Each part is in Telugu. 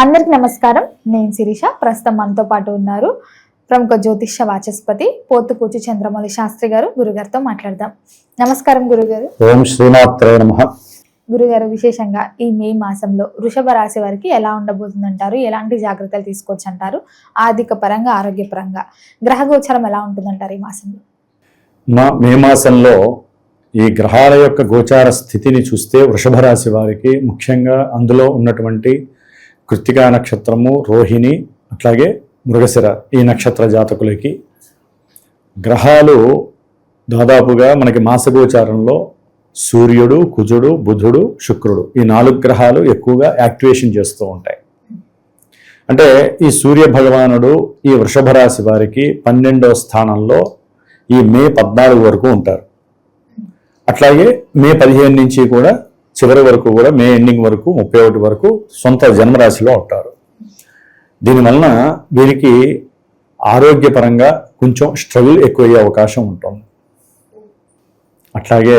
అందరికి నమస్కారం. నేను శిరీష. ప్రస్తుతం మనతో పాటు ఉన్నారు ప్రముఖ జ్యోతిష వాచస్పతి పోతుకూచి చంద్రమౌళి శాస్త్రి గారు. గురుగారితో మాట్లాడదాం. నమస్కారం గురుగారు. ఓం శ్రీమాత్రే నమః. గురుగారు, విశేషంగా ఈ మే మాసంలో వృషభ రాశి వారికి ఎలా ఉండబోతుందంటారు? ఎలాంటి జాగ్రత్తలు తీసుకోవచ్చు అంటారు? ఆర్థిక పరంగా, ఆరోగ్యపరంగా గ్రహ గోచరం ఎలా ఉంటుందంటారు ఈ మాసంలో? మే మాసంలో ఈ గ్రహాల యొక్క గోచార స్థితిని చూస్తే వృషభ రాశి వారికి ముఖ్యంగా అందులో ఉన్నటువంటి కృత్తికా నక్షత్రము, రోహిణి, అట్లాగే మృగశిర ఈ నక్షత్ర జాతకులకి గ్రహాలు దాదాపుగా మనకి మాసగోచారంలో సూర్యుడు, కుజుడు, బుధుడు, శుక్రుడు ఈ 4 గ్రహాలు ఎక్కువగా యాక్టివేషన్ చేస్తూ ఉంటాయి. అంటే ఈ సూర్య భగవానుడు ఈ వృషభ రాశి వారికి 12వ స్థానంలో ఈ మే 14 వరకు ఉంటారు. అట్లాగే మే 15 నుంచి కూడా చివరి వరకు కూడా మే ఎండింగ్ వరకు 31 వరకు సొంత జన్మరాశిలో ఉంటారు. దీనివలన వీరికి ఆరోగ్యపరంగా కొంచెం స్ట్రగుల్ ఎక్కువయ్యే అవకాశం ఉంటుంది. అట్లాగే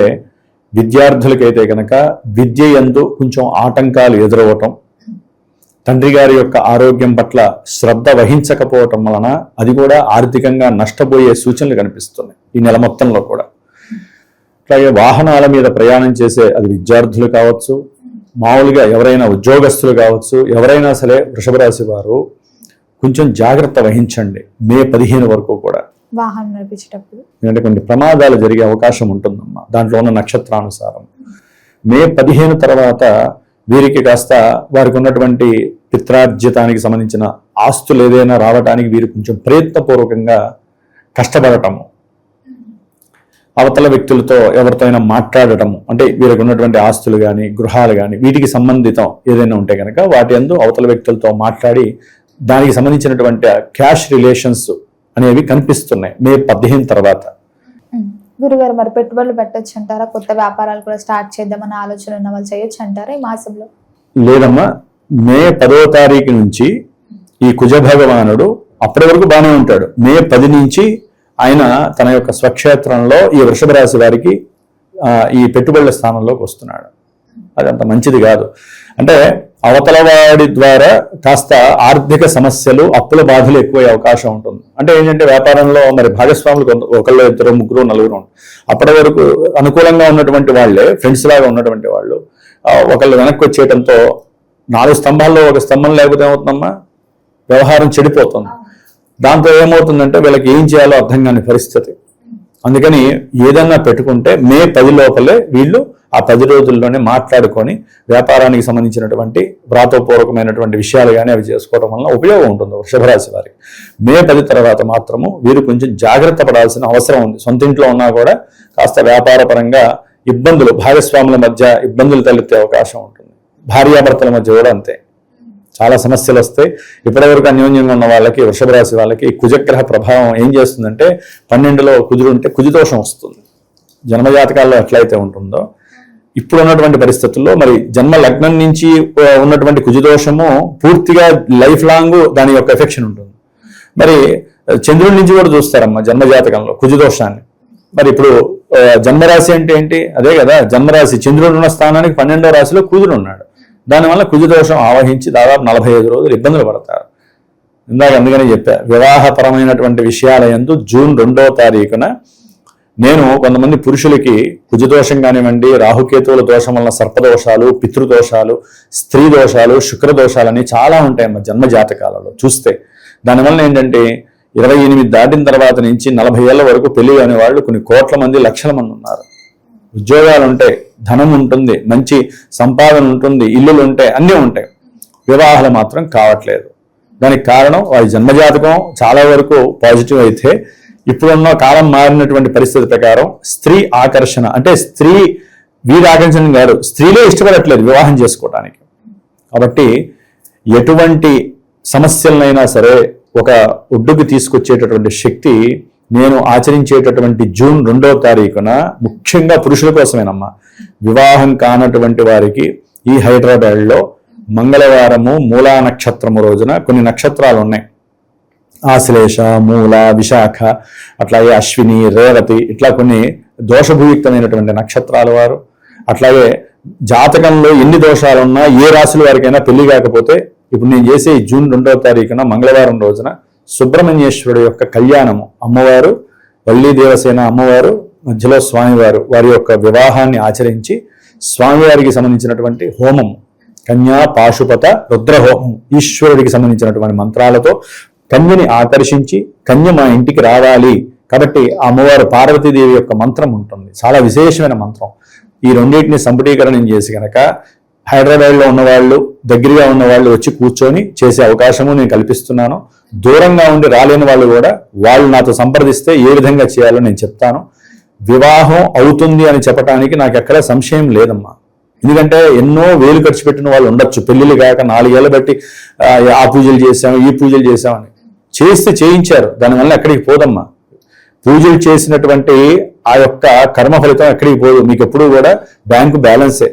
విద్యార్థులకైతే కనుక విద్య యందు కొంచెం ఆటంకాలు ఎదురవటం, తండ్రి గారి యొక్క ఆరోగ్యం పట్ల శ్రద్ధ వహించకపోవటం వలన అది కూడా ఆర్థికంగా నష్టపోయే సూచనలు కనిపిస్తున్నాయి ఈ నెల మొత్తంలో కూడా. అట్లాగే వాహనాల మీద ప్రయాణం చేసే అది విద్యార్థులు కావచ్చు, మామూలుగా ఎవరైనా ఉద్యోగస్తులు కావచ్చు, ఎవరైనా సరే వృషభ రాశి వారు కొంచెం జాగ్రత్త వహించండి మే 15 వరకు కూడా. వాహనం నడిపించేటప్పుడు ఎందుకంటే కొన్ని ప్రమాదాలు జరిగే అవకాశం ఉంటుందమ్మా దాంట్లో ఉన్న నక్షత్రానుసారం. మే 15 తర్వాత వీరికి కాస్త వారికి ఉన్నటువంటి పిత్రార్జితానికి సంబంధించిన ఆస్తులు ఏదైనా రావడానికి వీరు కొంచెం ప్రయత్నపూర్వకంగా కష్టపడటము, అవతల వ్యక్తులతో ఎవరితో అయినా మాట్లాడటము, అంటే వీరికి ఉన్నటువంటి ఆస్తులు కానీ గృహాలు కానీ వీటికి సంబంధితం ఏదైనా ఉంటే కనుక వాటి యందు అవతల వ్యక్తులతో మాట్లాడి దానికి సంబంధించినటువంటి క్యాష్ రిలేషన్స్ అనేవి కనిపిస్తున్నాయి మే 15 తర్వాత. గురుగారు, మరి పెట్టుబడులు పెట్టచ్చు అంటారా? కొత్త వ్యాపారాలు కూడా స్టార్ట్ చేద్దామన్న ఆలోచన ఉన్న వాళ్ళు చేయొచ్చు అంటారా ఈ మాసంలో? లేదమ్మా, మే 10వ తారీఖు నుంచి ఈ కుజ భగవానుడు అప్పటి వరకు బాగానే ఉంటాడు. మే 10 నుంచి ఆయన తన యొక్క స్వక్షేత్రంలో ఈ వృషభ రాశి వారికి ఈ పెట్టుబడుల స్థానంలోకి వస్తున్నాడు. అది అంత మంచిది కాదు. అంటే అవతల వాడి ద్వారా కాస్త ఆర్థిక సమస్యలు, అప్పుల బాధలు ఎక్కువయ్యే అవకాశం ఉంటుంది. అంటే ఏంటంటే వ్యాపారంలో మరి భాగస్వాములు ఒకళ్ళు, ఇద్దరు, ముగ్గురు, నలుగురు అప్పటి వరకు అనుకూలంగా ఉన్నటువంటి వాళ్ళే, ఫ్రెండ్స్ లాగా ఉన్నటువంటి వాళ్ళు ఒకళ్ళు వెనక్కి వచ్చేయడంతో 4 స్తంభాల్లో ఒక స్తంభం లేకపోతే ఏమవుతుందమ్మా, వ్యవహారం చెడిపోతుంది. దాంతో ఏమవుతుందంటే వీళ్ళకి ఏం చేయాలో అర్థం కాని పరిస్థితి. అందుకని ఏదన్నా పెట్టుకుంటే మే 10 లోపలే వీళ్ళు ఆ 10 రోజుల్లోనే మాట్లాడుకొని వ్యాపారానికి సంబంధించినటువంటి వ్రాతపూర్వకమైనటువంటి విషయాలు కానీ అవి చేసుకోవడం వల్ల ఉపయోగం ఉంటుంది వృషభ రాశి వారికి. మే 10 తర్వాత మాత్రము వీరు కొంచెం జాగ్రత్త పడాల్సిన అవసరం ఉంది. సొంత ఇంట్లో ఉన్నా కూడా కాస్త వ్యాపారపరంగా ఇబ్బందులు, భాగస్వాముల మధ్య ఇబ్బందులు తలెత్తే అవకాశం ఉంటుంది. భార్యాభర్తల మధ్య కూడా అంతే, చాలా సమస్యలు వస్తాయి. ఇప్పటివరకు అన్యోన్యంగా ఉన్న వాళ్ళకి, వృషభ రాశి వాళ్ళకి కుజగ్రహ ప్రభావం ఏం చేస్తుందంటే 12లో కుజుడు ఉంటే కుజదోషం వస్తుంది. జన్మజాతకాల్లో ఎట్లయితే ఉంటుందో ఇప్పుడు ఉన్నటువంటి పరిస్థితుల్లో మరి జన్మ లగ్నం నుంచి ఉన్నటువంటి కుజదోషము పూర్తిగా లైఫ్ లాంగ్ దాని యొక్క ఎఫెక్షన్ ఉంటుంది. మరి చంద్రుడి నుంచి కూడా చూస్తారమ్మా జన్మజాతకంలో కుజదోషాన్ని. మరి ఇప్పుడు జన్మరాశి అంటే ఏంటి? అదే కదా, జన్మరాశి చంద్రుడు ఉన్న స్థానానికి 12వ రాశిలో కుజుడు ఉన్నాడు. దానివల్ల కుజదోషం ఆవహించి దాదాపు 45 రోజులు ఇబ్బందులు పడతారు. ఇందాక అందుకని చెప్పా, వివాహపరమైనటువంటి విషయాల యందు జూన్ 2వ తారీఖున నేను కొంతమంది పురుషులకి కుజదోషం కానివ్వండి, రాహుకేతువుల దోషం వలన సర్పదోషాలు, పితృదోషాలు, స్త్రీ దోషాలు, శుక్రదోషాలని చాలా ఉంటాయి అమ్మ జన్మ జాతకాలలో చూస్తే. దానివల్ల ఏంటంటే 28 దాటిన తర్వాత నుంచి 40 ఏళ్ల వరకు పెళ్లి కాని వాళ్ళు కొన్ని కోట్ల మంది, లక్షల మంది ఉన్నారు. ఉద్యోగాలు ఉంటాయి, ధనం ఉంటుంది, మంచి సంపాదన ఉంటుంది, ఇల్లులు ఉంటాయి, అన్నీ ఉంటాయి. వివాహాలు మాత్రం కావట్లేదు. దానికి కారణం వారి జన్మజాతకం చాలా వరకు పాజిటివ్ అయితే ఇప్పుడున్న కాలం మారినటువంటి పరిస్థితి ప్రకారం స్త్రీ ఆకర్షణ, అంటే స్త్రీ వీరి ఆకర్షణ కాదు, స్త్రీలే ఇష్టపడట్లేదు వివాహం చేసుకోవడానికి. కాబట్టి ఎటువంటి సమస్యలనైనా సరే ఒక ఒడ్డుకు తీసుకొచ్చేటటువంటి శక్తి నేను ఆచరించేటటువంటి జూన్ 2వ తారీఖున ముఖ్యంగా పురుషుల కోసమేనమ్మా. వివాహం కానటువంటి వారికి ఈ హైదరాబాద్లో మంగళవారము మూలా నక్షత్రము రోజున కొన్ని నక్షత్రాలు ఉన్నాయి. ఆశ్లేష, మూల, విశాఖ, అట్లాగే అశ్విని, రేవతి, ఇట్లా కొన్ని దోషభూయుక్తమైనటువంటి నక్షత్రాల వారు. అట్లాగే జాతకంలో ఎన్ని దోషాలున్నా ఏ రాశుల వారికైనా పెళ్లి కాకపోతే ఇప్పుడు నేను చేసే ఈ జూన్ 2వ తారీఖున మంగళవారం రోజున సుబ్రహ్మణ్యేశ్వరుడు యొక్క కళ్యాణము, అమ్మవారు వల్లి దేవసేన అమ్మవారు మధ్యలో స్వామివారు వారి యొక్క వివాహాన్ని ఆచరించి స్వామివారికి సంబంధించినటువంటి హోమం కన్యా పాశుపత రుద్రహోమం ఈశ్వరుడికి సంబంధించినటువంటి మంత్రాలతో కన్యని ఆకర్షించి కన్య మా ఇంటికి రావాలి. కాబట్టి ఆ అమ్మవారు పార్వతీదేవి యొక్క మంత్రం ఉంటుంది, చాలా విశేషమైన మంత్రం. ఈ రెండింటిని సంపుటీకరణం చేసి కనుక హైదరాబాద్లో ఉన్నవాళ్ళు దగ్గరగా ఉన్న వాళ్ళు వచ్చి కూర్చొని చేసే అవకాశము నేను కల్పిస్తున్నాను. దూరంగా ఉండి రాలేని వాళ్ళు కూడా వాళ్ళు నాతో సంప్రదిస్తే ఏ విధంగా చేయాలో నేను చెప్తాను. వివాహం అవుతుంది అని చెప్పడానికి నాకు ఎక్కడ సంశయం లేదమ్మా. ఎందుకంటే ఎన్నో వేలు ఖర్చు పెట్టిన వాళ్ళు ఉండొచ్చు, పెళ్లిళ్ళు కాక 4 ఏళ్ళు బట్టి ఆ పూజలు చేసాము ఈ పూజలు చేసామని చేస్తే చేయించారు, దానివల్ల ఎక్కడికి పోదమ్మా. పూజలు చేసినటువంటి ఆ యొక్క కర్మ ఫలితం ఎక్కడికి పోదు, మీకు ఎప్పుడూ కూడా బ్యాంకు బ్యాలెన్సే.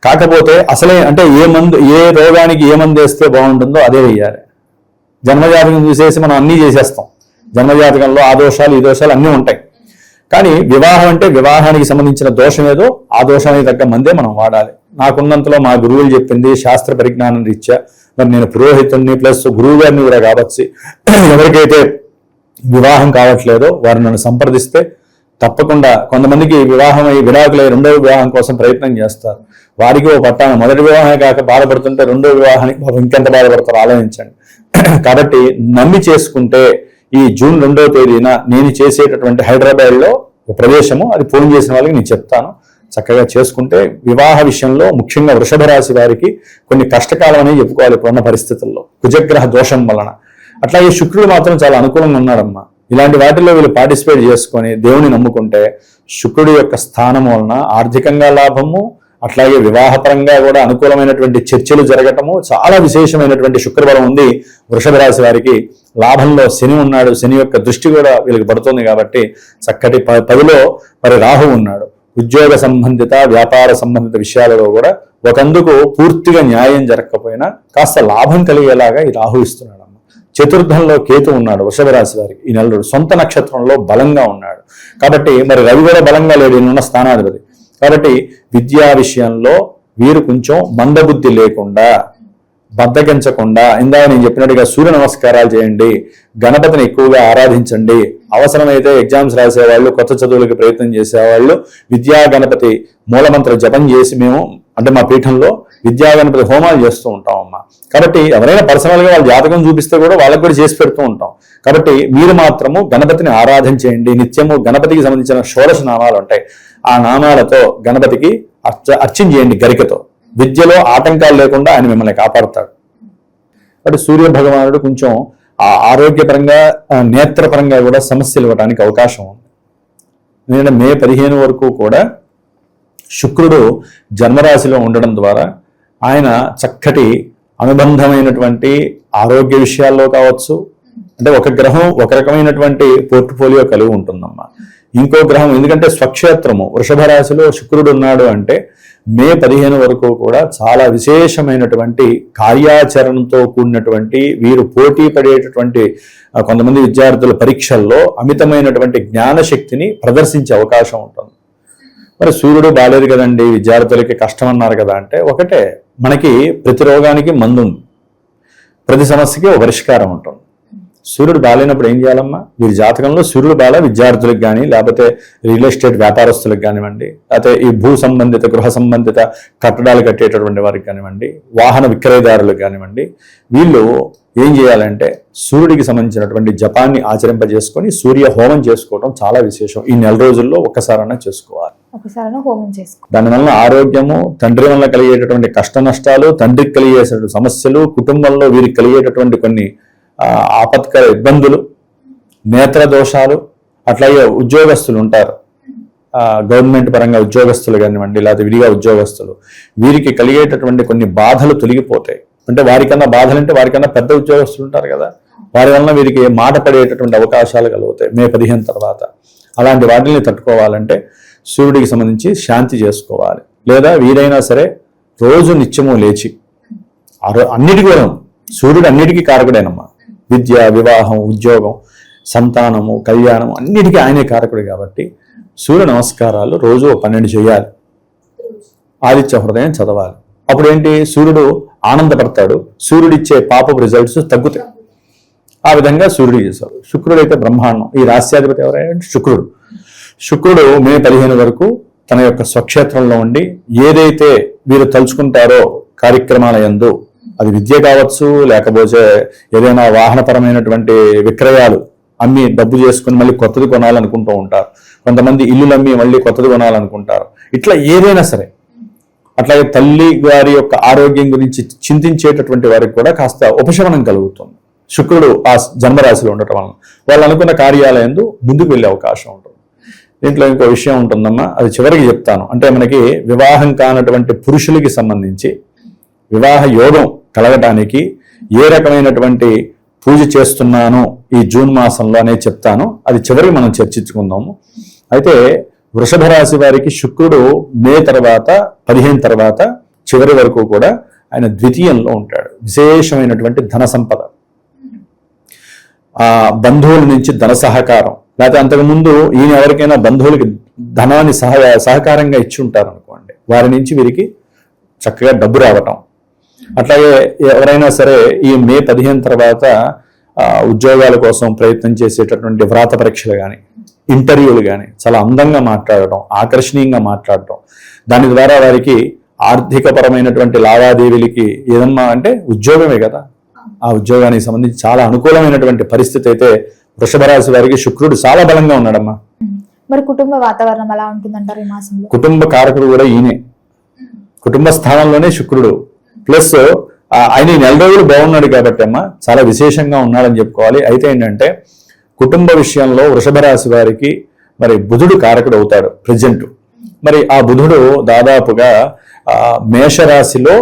కాకపోతే అసలే అంటే ఏ రోగానికి ఏ మందు వేస్తే బాగుంటుందో అదే వేయాలి. జన్మజాతకం చూసేసి మనం అన్నీ చేసేస్తాం. జన్మజాతకంలో ఆ దోషాలు ఈ దోషాలు అన్నీ ఉంటాయి. కానీ వివాహం అంటే వివాహానికి సంబంధించిన దోషం ఏదో ఆ దోషానికి తగ్గ మందే మనం వాడాలి. నాకున్నంతలో మా గురువులు చెప్పింది శాస్త్ర పరిజ్ఞానం రీత్యా మరి నేను పురోహితుడిని ప్లస్ గురువు గారిని కూడా కావచ్చు. ఎవరికైతే వివాహం కావట్లేదో వారు నన్ను సంప్రదిస్తే తప్పకుండా కొంతమందికి వివాహం అయ్యి విడాకులై రెండవ వివాహం కోసం ప్రయత్నం చేస్తారు. వారికి ఓ పట్టాను మొదటి వివాహమే కాక బాధపడుతుంటే రెండో వివాహానికి ఇంకెంత బాధపడతారో ఆలోచించండి. కాబట్టి నమ్మి చేసుకుంటే ఈ జూన్ 2వ తేదీన నేను చేసేటటువంటి హైదరాబాద్లో ఒక ప్రదేశము, అది ఫోన్ చేసిన వాళ్ళకి నేను చెప్తాను. చక్కగా చేసుకుంటే వివాహ విషయంలో ముఖ్యంగా వృషభ రాశి వారికి కొన్ని కష్టకాలం అనేది చెప్పుకోవాలి ఇప్పుడున్న పరిస్థితుల్లో కుజగ్రహ దోషం వలన. అట్లాగే శుక్రుడు మాత్రం చాలా అనుకూలంగా ఉన్నాడమ్మా. ఇలాంటి వాటిల్లో వీళ్ళు పార్టిసిపేట్ చేసుకొని దేవుని నమ్ముకుంటే శుక్రుడి యొక్క స్థానం వలన ఆర్థికంగా లాభము, అట్లాగే వివాహపరంగా కూడా అనుకూలమైనటువంటి చర్చలు జరగటము, చాలా విశేషమైనటువంటి శుక్రబలం ఉంది వృషభ రాశి వారికి. లాభంలో శని ఉన్నాడు, శని యొక్క దృష్టి కూడా వీళ్ళకి పడుతుంది. కాబట్టి చక్కటి 10లో మరి రాహు ఉన్నాడు. ఉద్యోగ సంబంధిత వ్యాపార సంబంధిత విషయాలలో కూడా ఒకందుకు పూర్తిగా న్యాయం జరగకపోయినా కాస్త లాభం కలిగేలాగా ఈ రాహు ఇస్తున్నాడు. చతుర్థంలో కేతు ఉన్నాడు వృషభ రాశి వారికి. ఈ నెలలో సొంత నక్షత్రంలో బలంగా ఉన్నాడు. కాబట్టి మరి రవి కూడా బలంగా లేడు, ఈయనున్న స్థానాధిపతి. కాబట్టి విద్యా విషయంలో వీరు కొంచెం మందబుద్ధి లేకుండా బద్దగించకుండా ఇందాక నేను చెప్పినట్టుగా సూర్య నమస్కారాలు చేయండి, గణపతిని ఎక్కువగా ఆరాధించండి. అవసరమైతే ఎగ్జామ్స్ రాసేవాళ్ళు, కొత్త చదువులకి ప్రయత్నం చేసేవాళ్ళు విద్యా గణపతి మూలమంత్ర జపం చేసి మేము అంటే మా పీఠంలో విద్యా గణపతి హోమాలు చేస్తూ ఉంటాం అమ్మా. కాబట్టి ఎవరైనా పర్సనల్గా వాళ్ళ జాతకం చూపిస్తే కూడా వాళ్ళకు కూడా చేసి పెడుతూ ఉంటాం. కాబట్టి మీరు మాత్రము గణపతిని ఆరాధన చేయండి. నిత్యము గణపతికి సంబంధించిన 16 నామాలు ఉంటాయి. ఆ నామాలతో గణపతికి అర్చన చేయండి గరికతో. విద్యలో ఆటంకాలు లేకుండా ఆయన మిమ్మల్ని కాపాడుతాడు. కాబట్టి సూర్య భగవానుడు కొంచెం ఆరోగ్యపరంగా నేత్రపరంగా కూడా సమస్యలు ఇవ్వడానికి అవకాశం ఉంది. ఎందుకంటే మే 15 వరకు కూడా శుక్రుడు జన్మరాశిలో ఉండడం ద్వారా ఆయన చక్కటి అనుబంధమైనటువంటి ఆరోగ్య విషయాల్లో కావచ్చు, అంటే ఒక గ్రహం ఒక రకమైనటువంటి పోర్ట్ఫోలియో కలిగి ఉంటుందమ్మా. ఇంకో గ్రహం ఎందుకంటే స్వక్షేత్రము వృషభ రాశిలో శుక్రుడు ఉన్నాడు అంటే మే 15 వరకు కూడా చాలా విశేషమైనటువంటి కార్యాచరణతో కూడినటువంటి వీరు పోటీ పడేటటువంటి కొంతమంది విద్యార్థుల పరీక్షల్లో అమితమైనటువంటి జ్ఞానశక్తిని ప్రదర్శించే అవకాశం ఉంటుంది. మరి సూర్యుడు బాలేదు కదండి, విద్యార్థులకి కష్టం అన్నారు కదా అంటే ఒకటే, మనకి ప్రతి రోగానికి మందు ఉంది, ప్రతి సమస్యకి ఒక పరిష్కారం ఉంటుంది. సూర్యుడు బాలేనప్పుడు ఏం చేయాలమ్మా? వీరి జాతకంలో సూర్యుడు బాల విద్యార్థులకు కానీ లేకపోతే రియల్ ఎస్టేట్ వ్యాపారస్తులకు కానివ్వండి, లేకపోతే ఈ భూ సంబంధిత గృహ సంబంధిత కట్టడాలు కట్టేటటువంటి వారికి కానివ్వండి, వాహన విక్రయదారులకు కానివ్వండి, వీళ్ళు ఏం చేయాలంటే సూర్యుడికి సంబంధించినటువంటి జపాన్ని ఆచరింపజేసుకొని సూర్య హోమం చేసుకోవడం చాలా విశేషం. ఈ నెల రోజుల్లో ఒక్కసారైనా చేసుకోవాలి. దానివల్ల ఆరోగ్యము, తండ్రి వల్ల కలిగేటటువంటి కష్ట నష్టాలు, తండ్రికి కలిగేటటువంటి సమస్యలు, కుటుంబంలో వీరికి కలిగేటటువంటి కొన్ని ఆపత్కర ఇబ్బందులు, నేత్ర దోషాలు, అట్లాగే ఉద్యోగస్తులు ఉంటారు, గవర్నమెంట్ పరంగా ఉద్యోగస్తులు కానివ్వండి లేకపోతే విడిగా ఉద్యోగస్తులు, వీరికి కలిగేటటువంటి కొన్ని బాధలు తొలగిపోతాయి. అంటే వారికన్నా బాధలు అంటే వారికన్నా పెద్ద ఉద్యోగస్తులు ఉంటారు కదా, వారి వలన వీరికి మాట పడేటటువంటి అవకాశాలు కలుగుతాయి మే 15 తర్వాత. అలాంటి వాటిని తట్టుకోవాలంటే సూర్యుడికి సంబంధించి శాంతి చేసుకోవాలి. లేదా వీరైనా సరే రోజు నిత్యము లేచి అన్నిటికీ కూడా సూర్యుడు అన్నిటికీ కారకుడేనమ్మా. విద్య, వివాహం, ఉద్యోగం, సంతానము, కళ్యాణం అన్నిటికీ ఆయనే కారకుడు. కాబట్టి సూర్య నమస్కారాలు రోజు 12 చేయాలి. ఆదిత్య హృదయం చదవాలి. అప్పుడు ఏంటి, సూర్యుడు ఆనందపడతాడు, సూర్యుడిచ్చే పాపపు రిజల్ట్స్ తగ్గుతాయి. ఆ విధంగా సూర్యుడు చేశారు. శుక్రుడు అయితే బ్రహ్మాండం. ఈ రాస్యాధిపతి ఎవరైనా శుక్రుడు. శుక్రుడు మే 15 వరకు తన యొక్క స్వక్షేత్రంలో ఉండి ఏదైతే వీరు తలుచుకుంటారో కార్యక్రమాల యందు, అది విద్య కావచ్చు, లేకపోతే ఏదైనా వాహనపరమైనటువంటి విక్రయాలు అమ్మి డబ్బు చేసుకుని మళ్ళీ కొత్తది కొనాలనుకుంటూ ఉంటారు. కొంతమంది ఇల్లులు అమ్మి మళ్ళీ కొత్తది కొనాలనుకుంటారు. ఇట్లా ఏదైనా సరే, అట్లాగే తల్లి గారి యొక్క ఆరోగ్యం గురించి చింతించేటటువంటి వారికి కూడా కాస్త ఉపశమనం కలుగుతుంది శుక్రుడు ఆ జన్మరాశిలో ఉండటం వలన. వాళ్ళు అనుకున్న కార్యాలయందు ముందుకు వెళ్ళే అవకాశం ఉంటుంది. దీంట్లో ఇంకో విషయం ఉంటుందమ్మా, అది చివరికి చెప్తాను. అంటే మనకి వివాహం కానటువంటి పురుషులకి సంబంధించి వివాహ యోగం కలగటానికి ఏ రకమైనటువంటి పూజ చేస్తున్నాను ఈ జూన్ మాసంలో అనేది చెప్తాను. అది చివరికి మనం చర్చించుకుందాము. అయితే వృషభ రాశి వారికి శుక్రుడు మే తర్వాత 15 తర్వాత చివరి వరకు కూడా ఆయన ద్వితీయంలో ఉంటాడు. విశేషమైనటువంటి ధన సంపద, బంధువుల నుంచి ధన సహకారం, లేకపోతే అంతకుముందు ఈయన ఎవరికైనా బంధువులకి ధనాన్ని సహకారంగా ఇచ్చి ఉంటారు అనుకోండి, వారి నుంచి వీరికి చక్కగా డబ్బు రావటం. అట్లాగే ఎవరైనా సరే ఈ మే 15 తర్వాత ఉద్యోగాల కోసం ప్రయత్నం చేసేటటువంటి వ్రాత పరీక్షలు కానీ, ఇంటర్వ్యూలు కానీ చాలా అందంగా మాట్లాడటం, ఆకర్షణీయంగా మాట్లాడటం, దాని ద్వారా వారికి ఆర్థికపరమైనటువంటి లావాదేవీలకి ఏదమ్మా అంటే ఉద్యోగమే కదా, ఆ ఉద్యోగానికి సంబంధించి చాలా అనుకూలమైనటువంటి పరిస్థితి అయితే వృషభ రాశి వారికి శుక్రుడు చాలా బలంగా ఉన్నాడమ్మా. మరి కుటుంబ వాతావరణం ఎలా ఉంటుందంటారు ఈ మాసంలో? కుటుంబ కారకుడు కూడా ఈయనే, కుటుంబ స్థానంలోనే శుక్రుడు. ప్లస్ ఆయన 4 రోజులు బాగున్నాడు కాబట్టి అమ్మా చాలా విశేషంగా ఉన్నాడని చెప్పుకోవాలి. అయితే ఏంటంటే కుటుంబ విషయంలో వృషభ రాశి వారికి మరి బుధుడు కారకుడు అవుతాడు ప్రజెంట్. మరి ఆ బుధుడు దాదాపుగా మేషరాశిలో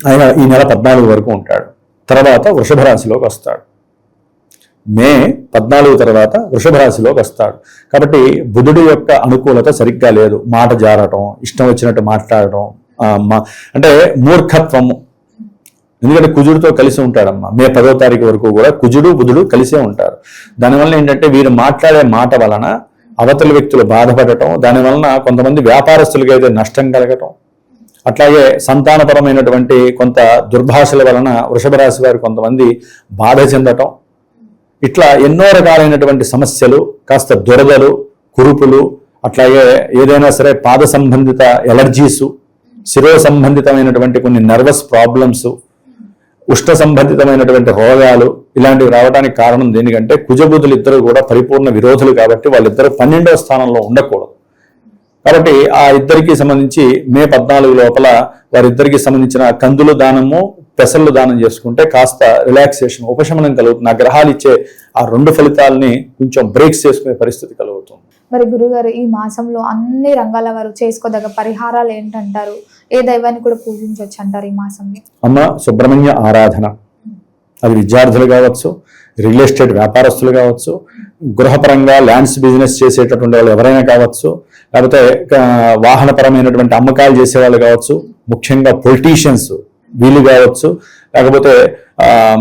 ఆయన ఈ నెల 14 వరకు ఉంటాడు. తర్వాత వృషభ రాశిలోకి వస్తాడు. మే 14 తర్వాత వృషభ రాశిలోకి వస్తాడు. కాబట్టి బుధుడి యొక్క అనుకూలత సరిగ్గా లేదు. మాట జారటం, ఇష్టం వచ్చినట్టు మాట్లాడటం, అంటే మూర్ఖత్వము. ఎందుకంటే కుజుడితో కలిసి ఉంటాడమ్మా. మే 10వ తారీఖు వరకు కూడా కుజుడు బుధుడు కలిసే ఉంటారు. దానివల్ల ఏంటంటే వీరు మాట్లాడే మాట వలన అవతలి వ్యక్తులు బాధపడటం, దానివలన కొంతమంది వ్యాపారస్తులకి అయితే నష్టం కలగటం, అట్లాగే సంతానపరమైనటువంటి కొంత దుర్భాషల వలన వృషభ రాశి వారు కొంతమంది బాధ చెందటం, ఇట్లా ఎన్నో రకాలైనటువంటి సమస్యలు, కాస్త దురదలు, కురుపులు, అట్లాగే ఏదైనా సరే పాద సంబంధిత ఎలర్జీసు, శిరో సంబంధితమైనటువంటి కొన్ని నర్వస్ ప్రాబ్లమ్స్, ఉష్ణ సంబంధితమైనటువంటి రోగాలు, ఇలాంటివి రావడానికి కారణం దేనికంటే కుజబుధులు ఇద్దరు కూడా పరిపూర్ణ విరోధులు కాబట్టి వాళ్ళిద్దరు 12వ స్థానంలో ఉండకూడదు. కాబట్టి ఆ ఇద్దరికి సంబంధించి మే 14 లోపల వారిద్దరికి సంబంధించిన కందులు దానము, పెసళ్ళు దానం చేసుకుంటే కాస్త రిలాక్సేషన్, ఉపశమనం కలుగుతుంది. ఆ గ్రహాలు ఇచ్చే ఆ 2 ఫలితాలని కొంచెం బ్రేక్స్ చేసుకునే పరిస్థితి కలుగుతుంది. మరి గురుగారు ఈ మాసంలో అన్ని రంగాల వారు చేసుకోదగ్గ పరిహారాలు ఏంటంటారు? ఏ దైవాన్ని కూడా పూజించవచ్చు అంటారు ఈ మాసంలో? అమ్మ సుబ్రహ్మణ్య ఆరాధన, అది విద్యార్థులు కావచ్చు, రియల్ ఎస్టేట్ వ్యాపారస్తులు కావచ్చు, గృహపరంగా ల్యాండ్స్ బిజినెస్ చేసేటటువంటి వాళ్ళు ఎవరైనా కావచ్చు, లేకపోతే వాహనపరమైనటువంటి అమ్మకాలు చేసేవాళ్ళు కావచ్చు, ముఖ్యంగా పొలిటీషియన్స్ వీళ్ళు కావచ్చు, లేకపోతే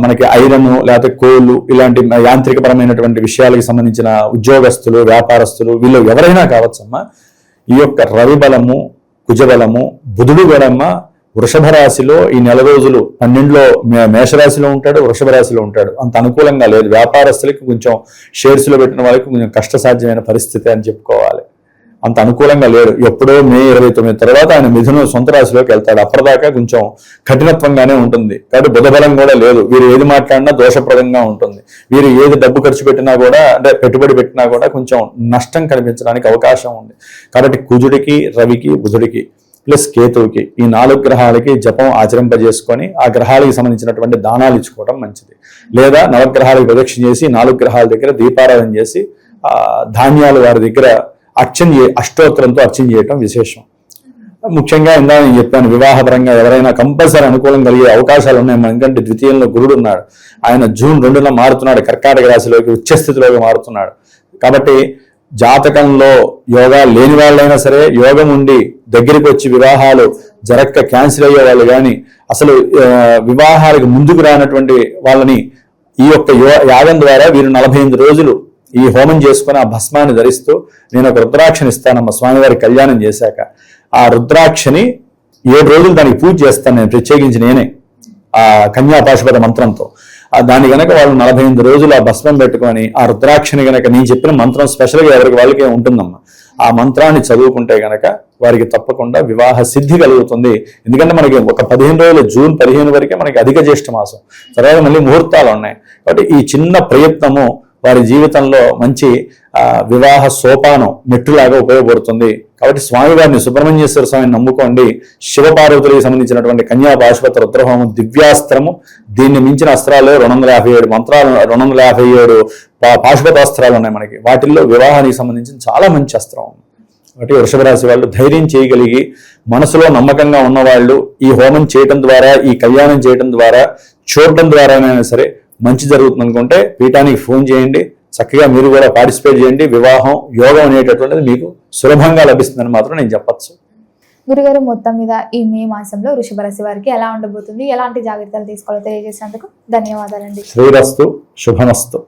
మనకి ఐరన్ లేకపోతే కోళ్ళు ఇలాంటి యాంత్రికపరమైనటువంటి విషయాలకు సంబంధించిన ఉద్యోగస్తులు, వ్యాపారస్తులు, వీళ్ళు ఎవరైనా కావచ్చమ్మా. ఈ యొక్క రవి బలము, కుజబలము, బుధుడు బలమ్మ వృషభ రాశిలో ఈ 4 రోజులు 12లో మేషరాశిలో ఉంటాడు, వృషభ రాశిలో ఉంటాడు. అంత అనుకూలంగా లేదు. వ్యాపారస్తులకి కొంచెం షేర్స్లో పెట్టిన వాళ్ళకి కొంచెం కష్టసాధ్యమైన పరిస్థితి అని చెప్పుకోవాలి. అంత అనుకూలంగా లేడు. ఎప్పుడో మే 29 తర్వాత ఆయన మిథున సొంత రాశిలోకి వెళ్తాడు. అప్పటిదాకా కొంచెం కఠినత్వంగానే ఉంటుంది. కాబట్టి బుధబలం కూడా లేదు. వీరు ఏది మాట్లాడినా దోషప్రదంగా ఉంటుంది. వీరు ఏది డబ్బు ఖర్చు పెట్టినా కూడా, అంటే పెట్టుబడి పెట్టినా కూడా కొంచెం నష్టం కనిపించడానికి అవకాశం ఉంది. కాబట్టి కుజుడికి, రవికి, బుధుడికి ప్లస్ కేతువుకి ఈ 4 గ్రహాలకి జపం ఆచరింపజేసుకొని ఆ గ్రహాలకు సంబంధించినటువంటి దానాలు ఇచ్చుకోవడం మంచిది. లేదా నవగ్రహాలకు ప్రదక్షిణ చేసి 4 గ్రహాల దగ్గర దీపారాధన చేసి ధాన్యాలు వారి దగ్గర అష్టోత్తరంతో అర్చన చేయటం విశేషం. ముఖ్యంగా ఇందా నేను చెప్పాను, వివాహపరంగా ఎవరైనా కంపల్సరీ అనుకూలం కలిగే అవకాశాలు ఉన్నాయి. ఎందుకంటే ద్వితీయంలో గురుడు ఉన్నాడు. ఆయన జూన్ 2న మారుతున్నాడు, కర్కాటక రాశిలోకి ఉచ్చస్థితిలోకి మారుతున్నాడు. కాబట్టి జాతకంలో యోగా లేని వాళ్ళైనా సరే యోగం ఉండి దగ్గరికి వచ్చి వివాహాలు జరక్క క్యాన్సిల్ అయ్యే వాళ్ళు కానీ, అసలు వివాహాలకు ముందుకు రానటువంటి వాళ్ళని ఈ యొక్క యాగం ద్వారా వీరు 45 రోజులు ఈ హోమం చేసుకుని ఆ భస్మాన్ని ధరిస్తూ నేను ఒక రుద్రాక్షని ఇస్తానమ్మ స్వామివారి కళ్యాణం చేశాక, ఆ రుద్రాక్షని 7 రోజులు దానికి పూజ చేస్తాను నేను, ప్రత్యేకించి నేనే ఆ కన్యా పాశుపత మంత్రంతో. దాని గనక వాళ్ళు 48 రోజులు ఆ భస్మం పెట్టుకొని ఆ రుద్రాక్షని గనక నేను చెప్పిన మంత్రం స్పెషల్గా ఎవరికి వాళ్ళకి ఉంటుందమ్మా, ఆ మంత్రాన్ని చదువుకుంటే గనక వారికి తప్పకుండా వివాహ సిద్ధి కలుగుతుంది. ఎందుకంటే మనకి ఒక 15 రోజులు, జూన్ 15 వరకే మనకి అధిక జ్యేష్ఠ మాసం, తర్వాత మళ్ళీ ముహూర్తాలు ఉన్నాయి. కాబట్టి ఈ చిన్న ప్రయత్నము వారి జీవితంలో మంచి వివాహ సోపానం మెట్టులాగా ఉపయోగపడుతుంది. కాబట్టి స్వామివారిని, సుబ్రహ్మణ్యేశ్వర స్వామిని నమ్ముకోండి. శివపార్వతులకు సంబంధించినటువంటి కన్యా పాశుపత రుద్రహోమం దివ్యాస్త్రము, దీన్ని మించిన అస్త్రాలు 257 మంత్రాలు, 257 పాశుపత అస్త్రాలు ఉన్నాయి మనకి. వాటిల్లో వివాహానికి సంబంధించిన చాలా మంచి అస్త్రం. కాబట్టి వృషభ రాశి వాళ్ళు ధైర్యం చేయగలిగి, మనసులో నమ్మకంగా ఉన్నవాళ్ళు ఈ హోమం చేయటం ద్వారా, ఈ కళ్యాణం చేయటం ద్వారా, చూడటం ద్వారానైనా సరే మంచి జరుగుతుంది అనుకుంటే పీఠానికి ఫోన్ చేయండి. చక్కగా మీరు కూడా పార్టిసిపేట్ చేయండి. వివాహం యోగం అనేటటువంటిది మీకు సులభంగా లభిస్తుందని మాత్రం నేను చెప్పచ్చు. గురుగారు, మొత్తం మీద ఈ మే మాసంలో వృషభ రాశి వారికి ఎలా ఉండబోతుంది, ఎలాంటి జాగ్రత్తలు తీసుకోవాలో తెలియజేసినందుకు ధన్యవాదాలండి. శ్రీరస్తు, శుభమస్తు.